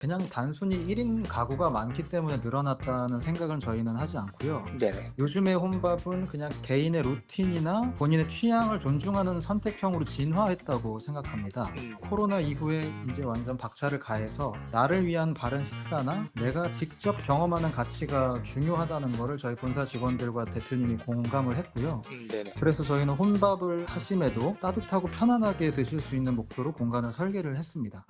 그냥 단순히 1인 가구가 많기 때문에 늘어났다는 생각은 저희는 하지 않고요. 네네. 요즘의 혼밥은 그냥 개인의 루틴이나 본인의 취향을 존중하는 선택형으로 진화했다고 생각합니다. 코로나 이후에 이제 완전 박차를 가해서 나를 위한 바른 식사나 내가 직접 경험하는 가치가 중요하다는 거를 저희 본사 직원들과 대표님이 공감을 했고요. 네네. 그래서 저희는 혼밥을 하심에도 따뜻하고 편안하게 드실 수 있는 목표로 공간을 설계를 했습니다.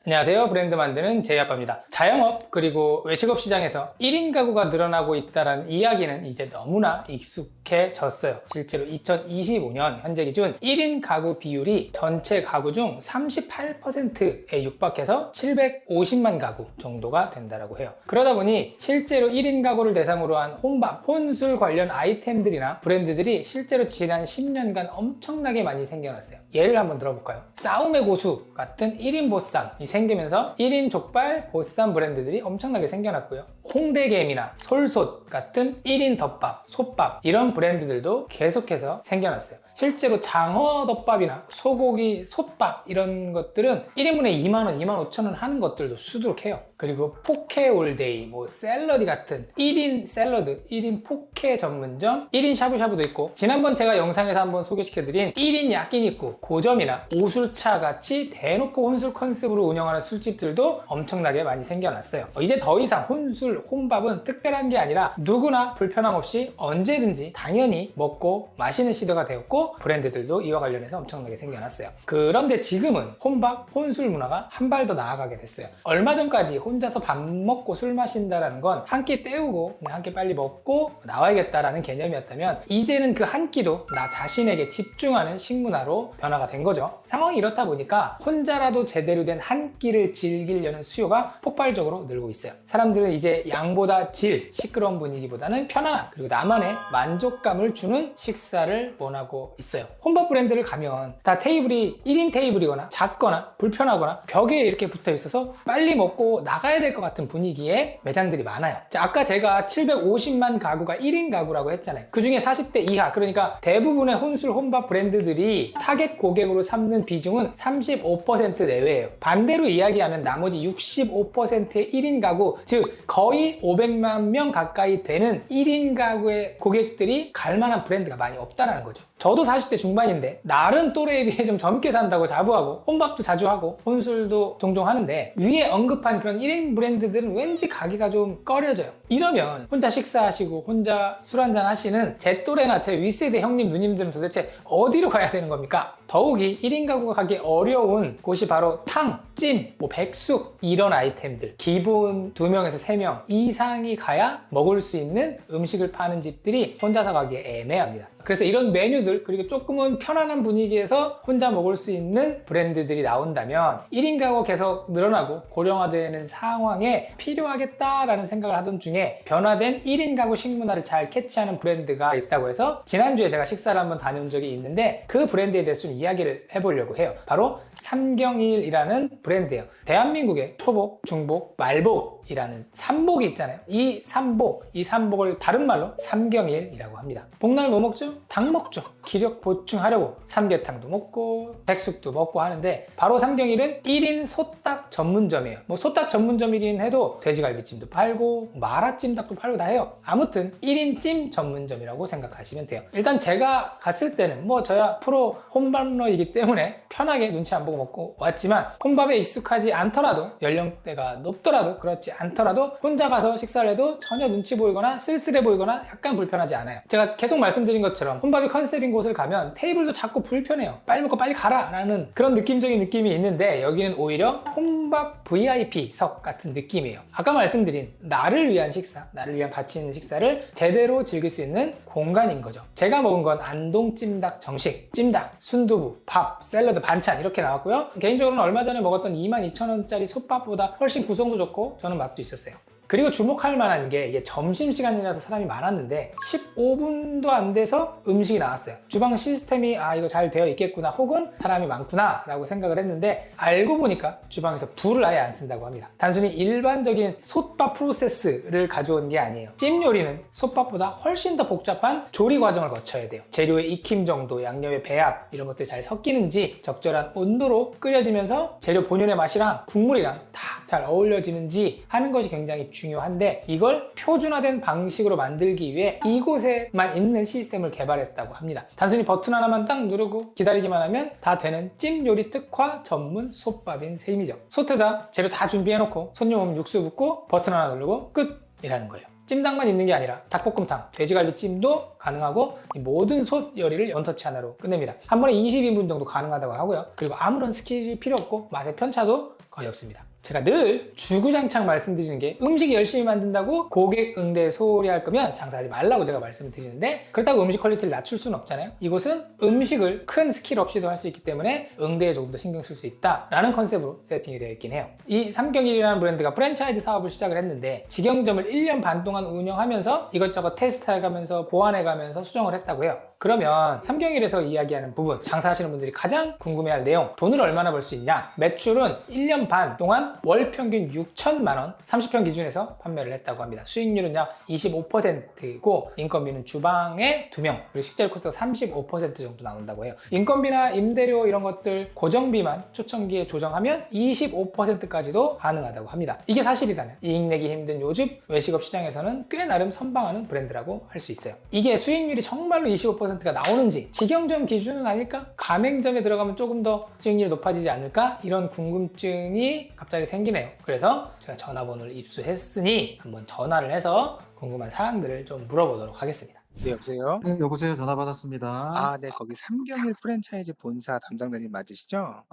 안녕하세요. 브랜드 만드는 제이아빠입니다. 자영업 그리고 외식업 시장에서 1인 가구가 늘어나고 있다는 이야기는 이제 너무나 익숙해졌어요. 실제로 2025년 현재 기준 1인 가구 비율이 전체 가구 중 38%에 육박해서 750만 가구 정도가 된다고 해요. 그러다 보니 실제로 1인 가구를 대상으로 한 혼밥, 혼술 관련 아이템들이나 브랜드들이 실제로 지난 10년간 엄청나게 많이 생겨났어요. 예를 한번 들어볼까요? 싸움의 고수 같은 1인 보쌈이 생기면서 1인 족발, 보쌈 브랜드들이 엄청나게 생겨났고요. 홍대개미나 솔솥 같은 1인 덮밥, 솥밥 이런 브랜드들도 계속해서 생겨났어요. 실제로 장어덮밥이나 소고기 솥밥 이런 것들은 1인분에 2만원, 25,000원 하는 것들도 수두룩해요. 그리고 포케 올데이, 샐러디 같은 1인 샐러드, 1인 포케 전문점, 1인 샤브샤브도 있고 지난번 제가 영상에서 한번 소개시켜드린 1인 야끼니쿠, 고점이나 오술차 같이 대놓고 혼술 컨셉으로 운영하는 술집들도 엄청나게 많이 생겨났어요. 이제 더 이상 혼술, 혼밥은 특별한 게 아니라 누구나 불편함 없이 언제든지 당연히 먹고 마시는 시대가 되었고 브랜드들도 이와 관련해서 엄청나게 생겨났어요. 그런데 지금은 혼밥, 혼술 문화가 한 발 더 나아가게 됐어요. 얼마 전까지 혼자서 밥 먹고 술 마신다라는 건 한 끼 때우고 그냥 한 끼 빨리 먹고 나와야겠다라는 개념이었다면 이제는 그 한 끼도 나 자신에게 집중하는 식문화로 변화가 된 거죠. 상황이 이렇다 보니까 혼자라도 제대로 된 한 끼를 즐기려는 수요가 폭발적으로 늘고 있어요. 사람들은 이제 양보다 질, 시끄러운 분위기보다는 편안한 그리고 나만의 만족감을 주는 식사를 원하고 있어요. 혼밥 브랜드를 가면 다 테이블이 1인 테이블이거나 작거나 불편하거나 벽에 이렇게 붙어 있어서 빨리 먹고 나가야 될 것 같은 분위기의 매장들이 많아요. 자, 아까 제가 750만 가구가 1인 가구라고 했잖아요. 그 중에 40대 이하, 그러니까 대부분의 혼술 혼밥 브랜드들이 타겟 고객으로 삼는 비중은 35% 내외예요. 반대로 이야기하면 나머지 65%의 1인 가구, 즉 거의 500만 명 가까이 되는 1인 가구의 고객들이 갈만한 브랜드가 많이 없다는 거죠. 저도 40대 중반인데 나름 또래에 비해 좀 젊게 산다고 자부하고 혼밥도 자주 하고 혼술도 종종 하는데 위에 언급한 그런 1인 브랜드들은 왠지 가기가 좀 꺼려져요. 이러면 혼자 식사하시고 혼자 술 한잔 하시는 제 또래나 제 윗세대 형님 누님들은 도대체 어디로 가야 되는 겁니까? 더욱이 1인 가구가 가기 어려운 곳이 바로 탕, 찜, 백숙 이런 아이템들, 기본 2명에서 3명 이상이 가야 먹을 수 있는 음식을 파는 집들이 혼자서 가기에 애매합니다. 그래서 이런 메뉴들, 그리고 조금은 편안한 분위기에서 혼자 먹을 수 있는 브랜드들이 나온다면 1인 가구가 계속 늘어나고 고령화되는 상황에 필요하겠다라는 생각을 하던 중에 변화된 1인 가구 식문화를 잘 캐치하는 브랜드가 있다고 해서 지난주에 제가 식사를 한번 다녀온 적이 있는데 그 브랜드에 대해서 좀 이야기를 해보려고 해요. 바로 삼경일이라는 브랜드예요. 대한민국의 초복, 중복, 말복 이라는 삼복이 있잖아요. 이 삼복을 다른 말로 삼경일이라고 합니다. 복날 뭐 먹죠? 닭 먹죠. 기력 보충하려고 삼계탕도 먹고 백숙도 먹고 하는데 바로 삼경일은 1인 소딱 전문점이에요. 소딱 전문점이긴 해도 돼지갈비찜도 팔고 마라찜닭도 팔고 다 해요. 아무튼 1인 찜 전문점이라고 생각하시면 돼요. 일단 제가 갔을 때는 저야 프로 혼밥러이기 때문에 편하게 눈치 안 보고 먹고 왔지만 혼밥에 익숙하지 않더라도 연령대가 높더라도 그렇지 않더라도 혼자 가서 식사를 해도 전혀 눈치 보이거나 쓸쓸해 보이거나 약간 불편하지 않아요. 제가 계속 말씀드린 것처럼 혼밥이 컨셉인 곳을 가면 테이블도 자꾸 불편해요. 빨리 먹고 빨리 가라 라는 그런 느낌적인 느낌이 있는데 여기는 오히려 혼밥 VIP석 같은 느낌이에요. 아까 말씀드린 나를 위한 식사, 나를 위한 가치 있는 식사를 제대로 즐길 수 있는 공간인 거죠. 제가 먹은 건 안동찜닭 정식, 찜닭, 순두부, 밥, 샐러드, 반찬 이렇게 나왔고요. 개인적으로는 얼마 전에 먹었던 22,000원짜리 솥밥보다 훨씬 구성도 좋고 저는 맛도 있었어요. 그리고 주목할 만한 게 이게 점심시간이라서 사람이 많았는데 15분도 안 돼서 음식이 나왔어요. 주방 시스템이 이거 잘 되어 있겠구나 혹은 사람이 많구나 라고 생각을 했는데 알고 보니까 주방에서 불을 아예 안 쓴다고 합니다. 단순히 일반적인 솥밥 프로세스를 가져온 게 아니에요. 찜 요리는 솥밥보다 훨씬 더 복잡한 조리 과정을 거쳐야 돼요. 재료의 익힘 정도, 양념의 배합 이런 것들이 잘 섞이는지 적절한 온도로 끓여지면서 재료 본연의 맛이랑 국물이랑 다 잘 어울려지는지 하는 것이 굉장히 중요한데 이걸 표준화된 방식으로 만들기 위해 이곳에만 있는 시스템을 개발했다고 합니다. 단순히 버튼 하나만 딱 누르고 기다리기만 하면 다 되는 찜 요리 특화 전문 솥밥인 셈이죠. 솥에다 재료 다 준비해놓고 손님 오면 육수 붓고 버튼 하나 누르고 끝이라는 거예요. 찜닭만 있는 게 아니라 닭볶음탕, 돼지갈비찜도 가능하고 이 모든 솥 요리를 원터치 하나로 끝냅니다. 한 번에 20인분 정도 가능하다고 하고요. 그리고 아무런 스킬이 필요 없고 맛의 편차도 거의 없습니다. 제가 늘 주구장창 말씀드리는 게 음식 열심히 만든다고 고객 응대 소홀히 할 거면 장사하지 말라고 제가 말씀을 드리는데 그렇다고 음식 퀄리티를 낮출 수는 없잖아요. 이곳은 음식을 큰 스킬 없이도 할 수 있기 때문에 응대에 조금 더 신경 쓸 수 있다라는 컨셉으로 세팅이 되어 있긴 해요. 이 삼경일이라는 브랜드가 프랜차이즈 사업을 시작을 했는데 직영점을 1년 반 동안 운영하면서 이것저것 테스트해가면서 보완해가면서 수정을 했다고 해요. 그러면 삼경일에서 이야기하는 부분, 장사하시는 분들이 가장 궁금해할 내용, 돈을 얼마나 벌 수 있냐? 매출은 1년 반 동안 월 평균 6천만 원, 30평 기준에서 판매를 했다고 합니다. 수익률은 약 25%고 인건비는 주방에 2명, 그리고 식재료 코스가 35% 정도 나온다고 해요. 인건비나 임대료 이런 것들 고정비만 초창기에 조정하면 25%까지도 가능하다고 합니다. 이게 사실이라면 이익 내기 힘든 요즘 외식업 시장에서는 꽤 나름 선방하는 브랜드라고 할 수 있어요. 이게 수익률이 정말로 25%가 나오는지 직영점 기준은 아닐까? 가맹점에 들어가면 조금 더 수익률이 높아지지 않을까? 이런 궁금증이 갑자기 생기네요. 그래서 제가 전화번호를 입수했으니 한번 전화를 해서 궁금한 사항들을 좀 물어보도록 하겠습니다. 네, 여보세요? 네, 여보세요. 전화 받았습니다. 네, 거기 삼경일 프랜차이즈 본사 담당자님 맞으시죠?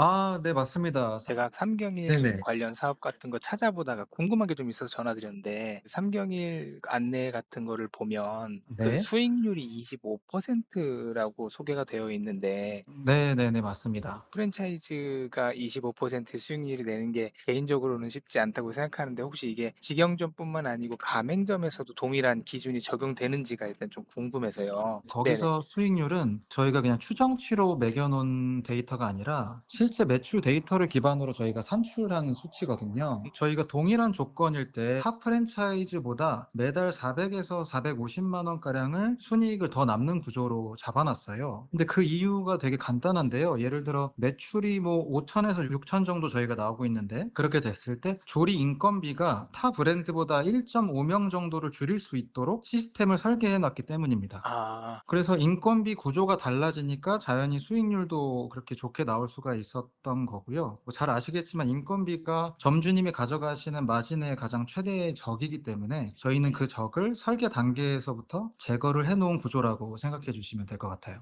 네, 맞습니다. 제가 삼경일 네네. 관련 사업 같은 거 찾아보다가 궁금한 게 좀 있어서 전화드렸는데, 삼경일 안내 같은 거를 보면 그 네. 수익률이 25%라고 소개가 되어 있는데, 네네네, 맞습니다. 프랜차이즈가 25% 수익률이 내는 게 개인적으로는 쉽지 않다고 생각하는데, 혹시 이게 직영점뿐만 아니고 가맹점에서도 동일한 기준이 적용되는지가 일단 좀 궁금해서요. 네네. 거기서 수익률은 저희가 그냥 추정치로 매겨놓은 데이터가 아니라 실제 매출 데이터를 기반으로 저희가 산출한 수치거든요. 저희가 동일한 조건일 때 타 프랜차이즈보다 매달 400에서 450만 원가량을 순이익을 더 남는 구조로 잡아놨어요. 근데 그 이유가 되게 간단한데요. 예를 들어 매출이 뭐 5천에서 6천 정도 저희가 나오고 있는데 그렇게 됐을 때 조리 인건비가 타 브랜드보다 1.5명 정도를 줄일 수 있도록 시스템을 설계해 놨기 때문입니다. 그래서 인건비 구조가 달라지니까 자연히 수익률도 그렇게 좋게 나올 수가 있었던 거고요. 뭐 잘 아시겠지만 인건비가 점주님이 가져가시는 마진의 가장 최대의 적이기 때문에 저희는 그 적을 설계 단계에서부터 제거를 해놓은 구조라고 생각해 주시면 될 것 같아요.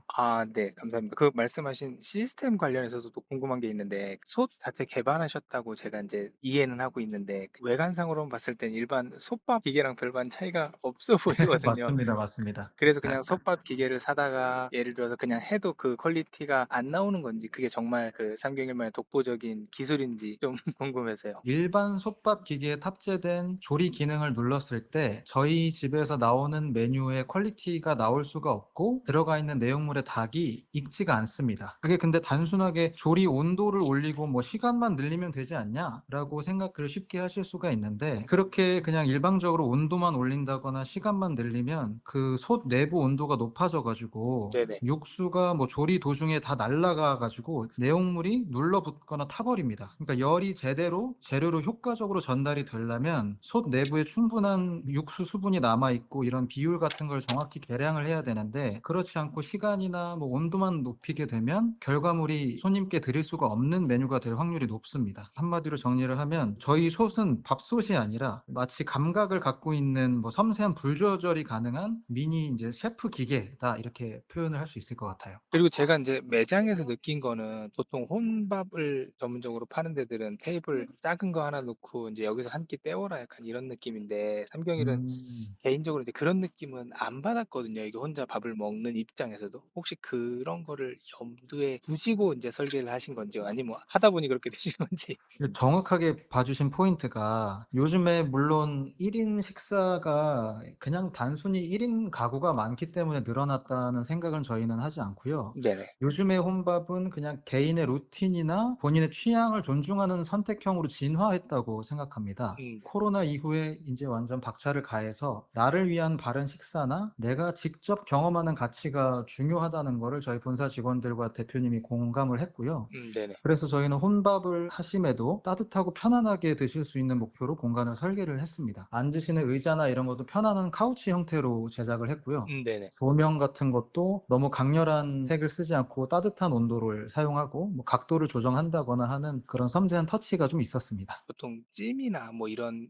네, 감사합니다. 그 말씀하신 시스템 관련해서도 또 궁금한 게 있는데, 솥 자체 개발하셨다고 제가 이제 이해는 하고 있는데, 외관상으로만 봤을 땐 일반 솥밥 기계랑 별반 차이가 없어 보이거든요. 맞습니다. 맞습니다. 그래서 그냥 솥밥 기계를 사다가 예를 들어서 그냥 해도 그 퀄리티가 안 나오는 건지, 그게 정말 그 삼경일만의 독보적인 기술인지 좀 궁금해서요. 일반 솥밥 기계에 탑재된 조리 기능을 눌렀을 때 저희 집에서 나오는 메뉴의 퀄리티가 나올 수가 없고 들어가 있는 내용물의 닭이 익지가 않습니다. 그게 근데 단순하게 조리 온도를 올리고 뭐 시간만 늘리면 되지 않냐? 라고 생각을 쉽게 하실 수가 있는데 그렇게 그냥 일방적으로 온도만 올린다거나 시간만 늘리면 그 솥 내부 온도가 높아져 가지고 네네. 육수가 뭐 조리 도중에 다 날아가 가지고 내용물이 눌러붙거나 타버립니다. 그러니까 열이 제대로 재료로 효과적으로 전달이 되려면 솥 내부에 충분한 육수 수분이 남아 있고 이런 비율 같은 걸 정확히 계량을 해야 되는데 그렇지 않고 시간이나 뭐 온도만 높이게 되면 결과물이 손님께 드릴 수가 없는 메뉴가 될 확률이 높습니다. 한마디로 정리를 하면 저희 솥은 밥솥이 아니라 마치 감각을 갖고 있는 뭐 섬세한 불 조절이 가능한 미니 완전히 이제 셰프 기계다 이렇게 표현을 할 수 있을 것 같아요. 그리고 제가 이제 매장에서 느낀 거는 보통 혼밥을 전문적으로 파는 데들은 테이블 작은 거 하나 놓고 이제 여기서 한 끼 때워라 약간 이런 느낌인데 삼경일은 음. 개인적으로 이제 그런 느낌은 안 받았거든요. 이게 혼자 밥을 먹는 입장에서도. 혹시 그런 거를 염두에 두시고 이제 설계를 하신 건지 아니면 뭐 하다 보니 그렇게 되신 건지. 정확하게 봐주신 포인트가 요즘에 물론 1인 식사가 그냥 단순히 1인 가구가 많기 때문에 늘어났다는 생각은 저희는 하지 않고요. 네네. 요즘의 혼밥은 그냥 개인의 루틴이나 본인의 취향을 존중하는 선택형으로 진화했다고 생각합니다. 코로나 이후에 이제 완전 박차를 가해서 나를 위한 바른 식사나 내가 직접 경험하는 가치가 중요하다는 거를 저희 본사 직원들과 대표님이 공감을 했고요. 네네. 그래서 저희는 혼밥을 하심에도 따뜻하고 편안하게 드실 수 있는 목표로 공간을 설계를 했습니다. 앉으시는 의자나 이런 것도 편안한 카우치 형태로 제작을 했고요. 네네. 조명 같은 것도 너무 강렬한 색을 쓰지 않고 따뜻한 온도를 사용하고 뭐 각도를 조정한다거나 하는 그런 섬세한 터치가 좀 있었습니다. 보통 찜이나 뭐 이런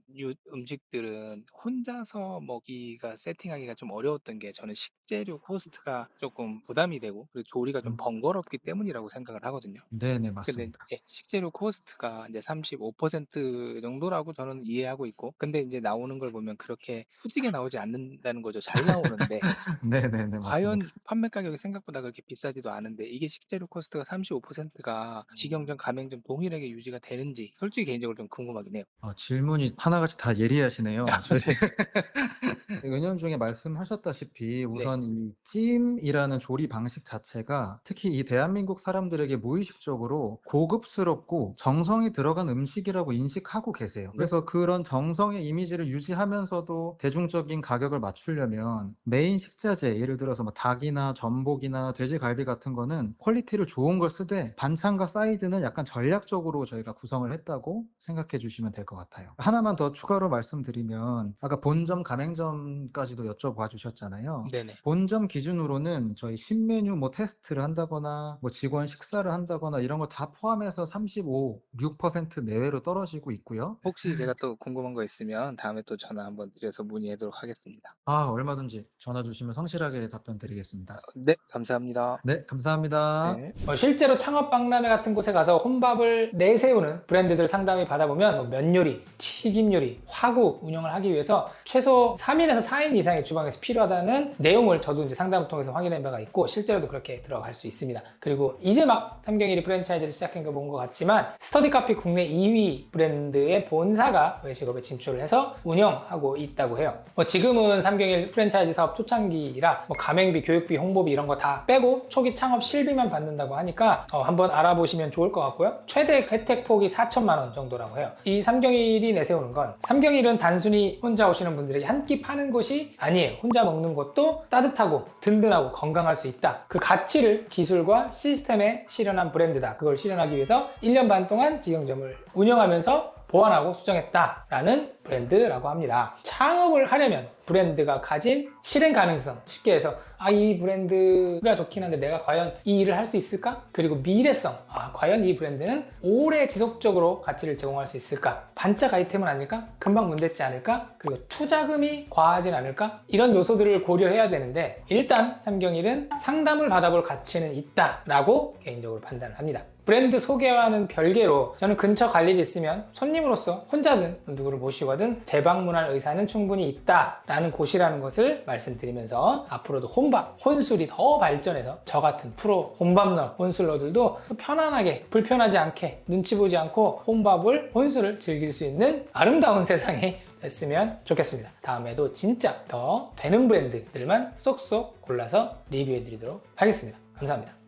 음식들은 혼자서 먹기가 세팅하기가 좀 어려웠던 게 저는 식재료 코스트가 조금 부담이 되고 그리고 조리가 좀 번거롭기 때문이라고 생각을 하거든요. 네네, 근데 맞습니다. 예, 식재료 코스트가 이제 35% 정도라고 저는 이해하고 있고, 근데 이제 나오는 걸 보면 그렇게 후지게 나오지 않는다는 거죠. 잘 나오는데 네네네, 과연 맞습니다. 판매 가격이 생각보다 그렇게 비싸지도 않은데 이게 식재료 코스트가 35%가 직영점, 가맹점 동일하게 유지가 되는지 솔직히 개인적으로 좀 궁금하긴 해요. 질문이 하나같이 다 예리하시네요. 저희 네. 은연중에 말씀하셨다시피 네. 우선 이 찜이라는 조리 방식 자체가 특히 이 대한민국 사람들에게 무의식적으로 고급스럽고 정성이 들어간 음식이라고 인식하고 계세요. 네. 그래서 그런 정성의 이미지를 유지하면서도 대중적인 가격을 맞추려면 메인 식자재, 예를 들어서 뭐 닭이나 전복이나 돼지갈비 같은 거는 퀄리티를 좋은 걸 쓰되 반찬과 사이드는 약간 전략적으로 저희가 구성을 했다고 생각해 주시면 될 것 같아요. 하나만 더 추가로 말씀드리면 아까 본점, 가맹점까지도 여쭤봐 주셨잖아요. 네네. 본점 기준으로는 저희 신메뉴 뭐 테스트를 한다거나 뭐 직원 식사를 한다거나 이런 거 다 포함해서 35, 6% 내외로 떨어지고 있고요. 혹시 제가 또 궁금한 거 있으면 다음에 또 전화 한번 드려서 문의하도록 하겠습니다. 얼마든지 전화 주시면 성실하게 답변 드리겠습니다. 네, 감사합니다. 네, 감사합니다. 네. 실제로 창업 박람회 같은 곳에 가서 혼밥을 내세우는 브랜드들 상담이 받아보면 뭐 면 요리, 튀김 요리, 화국 운영을 하기 위해서 최소 3인에서 4인 이상의 주방에서 필요하다는 내용을 저도 이제 상담을 통해서 확인한 바가 있고 실제로도 그렇게 들어갈 수 있습니다. 그리고 이제 막 삼경일이 프랜차이즈를 시작한 거 본 것 같지만 스터디 커피 국내 2위 브랜드의 본사가 외식업에 진출을 해서 운영하고 있다고 해요. 지금은 삼경일 프랜차이즈 사업 초창기라 가맹비, 교육비, 홍보비 이런 거 다 빼고 초기 창업 실비만 받는다고 하니까 한번 알아보시면 좋을 것 같고요. 최대 혜택 폭이 4천만 원 정도라고 해요. 이 삼경일이 내세우는 건 삼경일은 단순히 혼자 오시는 분들에게 한 끼 파는 곳이 아니에요. 혼자 먹는 것도 따뜻하고 든든하고 건강할 수 있다. 그 가치를 기술과 시스템에 실현한 브랜드다. 그걸 실현하기 위해서 1년 반 동안 직영점을 운영하면서 보완하고 수정했다라는 브랜드라고 합니다. 창업을 하려면 브랜드가 가진 실행 가능성, 쉽게 해서 이 브랜드가 좋긴 한데 내가 과연 이 일을 할 수 있을까? 그리고 미래성, 과연 이 브랜드는 오래 지속적으로 가치를 제공할 수 있을까? 반짝 아이템은 아닐까? 금방 문댔지 않을까? 그리고 투자금이 과하진 않을까? 이런 요소들을 고려해야 되는데 일단 삼경일은 상담을 받아볼 가치는 있다라고 개인적으로 판단을 합니다. 브랜드 소개와는 별개로 저는 근처 갈 일이 있으면 손님으로서 혼자든 누구를 모시거든 재방문할 의사는 충분히 있다라는 곳이라는 것을 말씀드리면서 앞으로도 혼밥, 혼술이 더 발전해서 저 같은 프로 혼밥러, 혼술러들도 편안하게 불편하지 않게 눈치 보지 않고 혼밥을, 혼술을 즐길 수 있는 아름다운 세상이 됐으면 좋겠습니다. 다음에도 진짜 더 되는 브랜드들만 쏙쏙 골라서 리뷰해드리도록 하겠습니다. 감사합니다.